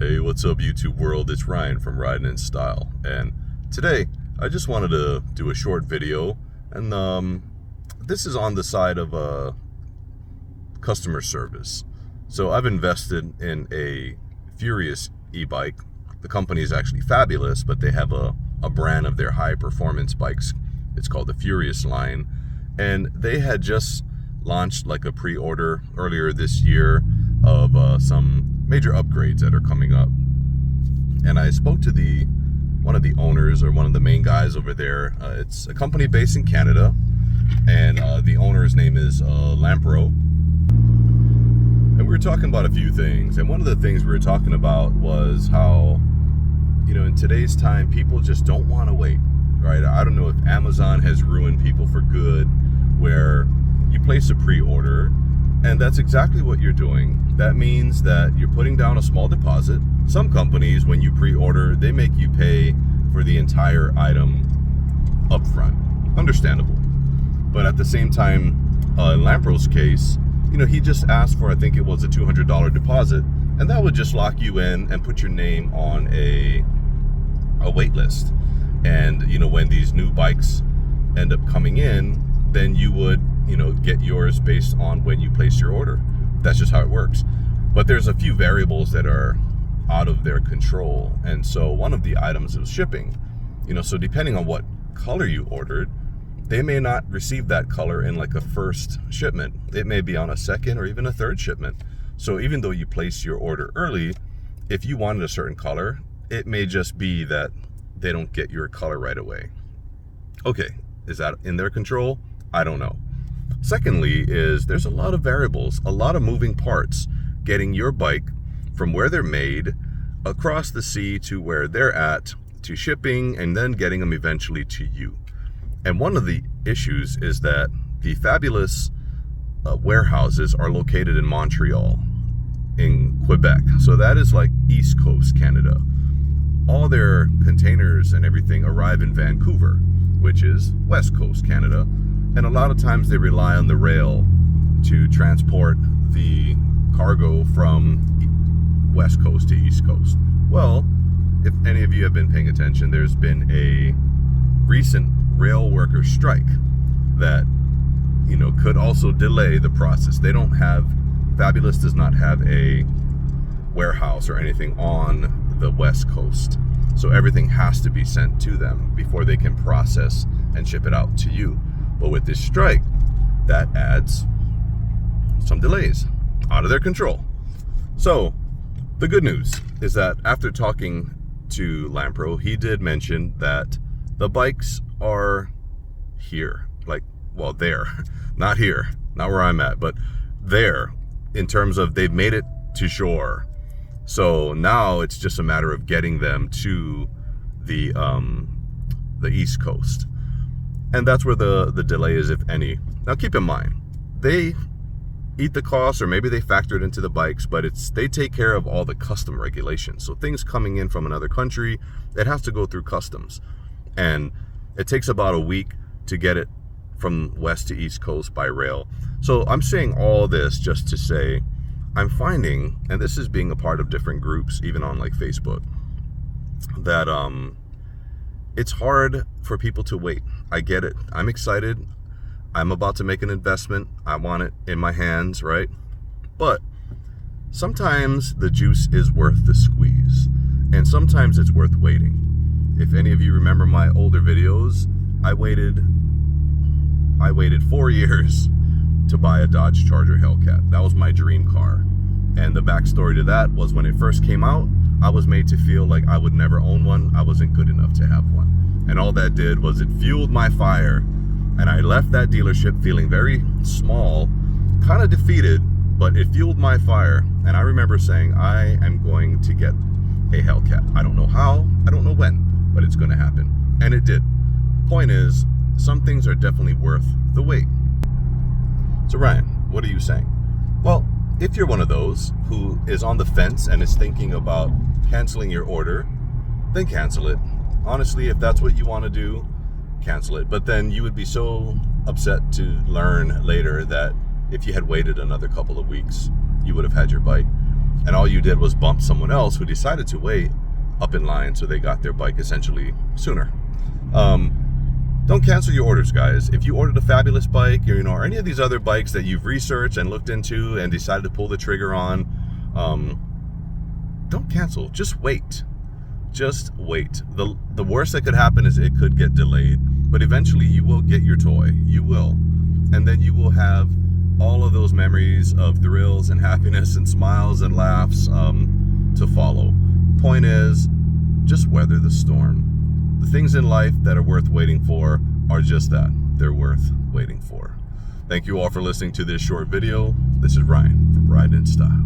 Hey, what's up YouTube world? It's Ryan from Riding in Style, and today I just wanted to do a short video, and this is on the side of customer service. So I've invested in a Fabulous e-bike. The company is actually Fabulous, but they have a brand of their high performance bikes. It's called the Furious line, and they had just launched like a pre-order earlier this year of some major upgrades that are coming up. And I spoke to one of the owners, or one of the main guys over there. It's a company based in Canada, and the owner's name is Lampro. And we were talking about a few things, and one of the things we were talking about was how, you know, in today's time, people just don't want to wait, right? I don't know if Amazon has ruined people for good, where you place a pre-order, and that's exactly what you're doing. That means that you're putting down a small deposit. Some companies, when you pre-order, they make you pay for the entire item upfront. Understandable. But at the same time, in Lampro's case, you know, he just asked for, I think it was a $200 deposit, and that would just lock you in and put your name on a wait list. And, you know, when these new bikes end up coming in, then you would, you know, get yours based on when you place your order. That's just how it works. But there's a few variables that are out of their control. And so one of the items was shipping. You know, so depending on what color you ordered, they may not receive that color in like a first shipment. It may be on a second or even a third shipment. So even though you place your order early, if you wanted a certain color, it may just be that they don't get your color right away. Okay, is that in their control? I don't know. Secondly is there's a lot of variables, a lot of moving parts getting your bike from where they're made across the sea to where they're at, to shipping, and then getting them eventually to you. And one of the issues is that the Fabulous warehouses are located in Montreal, in Quebec. So that is like East Coast Canada. All their containers and everything arrive in Vancouver, which is West Coast Canada. And a lot of times they rely on the rail to transport the cargo from West Coast to East Coast. Well, if any of you have been paying attention, there's been a recent rail worker strike that, you know, could also delay the process. Fabulous does not have a warehouse or anything on the West Coast. So everything has to be sent to them before they can process and ship it out to you. But with this strike, that adds some delays out of their control. So the good news is that after talking to Lampro, he did mention that the bikes are here. Like, well, there, not here, not where I'm at, but there, in terms of they've made it to shore. So now it's just a matter of getting them to the East Coast. And that's where the delay is, if any. Now keep in mind, they eat the cost, or maybe they factor it into the bikes, but they take care of all the custom regulations. So things coming in from another country, it has to go through customs. And it takes about a week to get it from West to East Coast by rail. So I'm saying all this just to say, I'm finding, and this is being a part of different groups, even on like Facebook, that it's hard for people to wait. I get it. I'm excited. I'm about to make an investment. I want it in my hands, right? But sometimes the juice is worth the squeeze, and sometimes it's worth waiting. If any of you remember my older videos, I waited 4 years to buy a Dodge Charger Hellcat. That was my dream car. And the backstory to that was, when it first came out, I was made to feel like I would never own one. I wasn't good enough to have one. And all that did was it fueled my fire. And I left that dealership feeling very small, kind of defeated, but it fueled my fire. And I remember saying, I am going to get a Hellcat. I don't know how, I don't know when, but it's going to happen. And it did. Point is, some things are definitely worth the wait. So Ryan, what are you saying? Well, if you're one of those who is on the fence and is thinking about canceling your order, then cancel it. Honestly, if that's what you want to do, cancel it. But then you would be so upset to learn later that if you had waited another couple of weeks, you would have had your bike. and all you did was bump someone else who decided to wait up in line so they got their bike essentially sooner. Don't cancel your orders, guys. If you ordered a Fabulous bike, or any of these other bikes that you've researched and looked into and decided to pull the trigger on, don't cancel. Just wait. Just wait. The worst that could happen is it could get delayed, but eventually you will get your toy. You will. And then you will have all of those memories of thrills and happiness and smiles and laughs to follow. Point is, just weather the storm. The things in life that are worth waiting for are just that. They're worth waiting for. Thank you all for listening to this short video. This is Ryan from Ride in Style.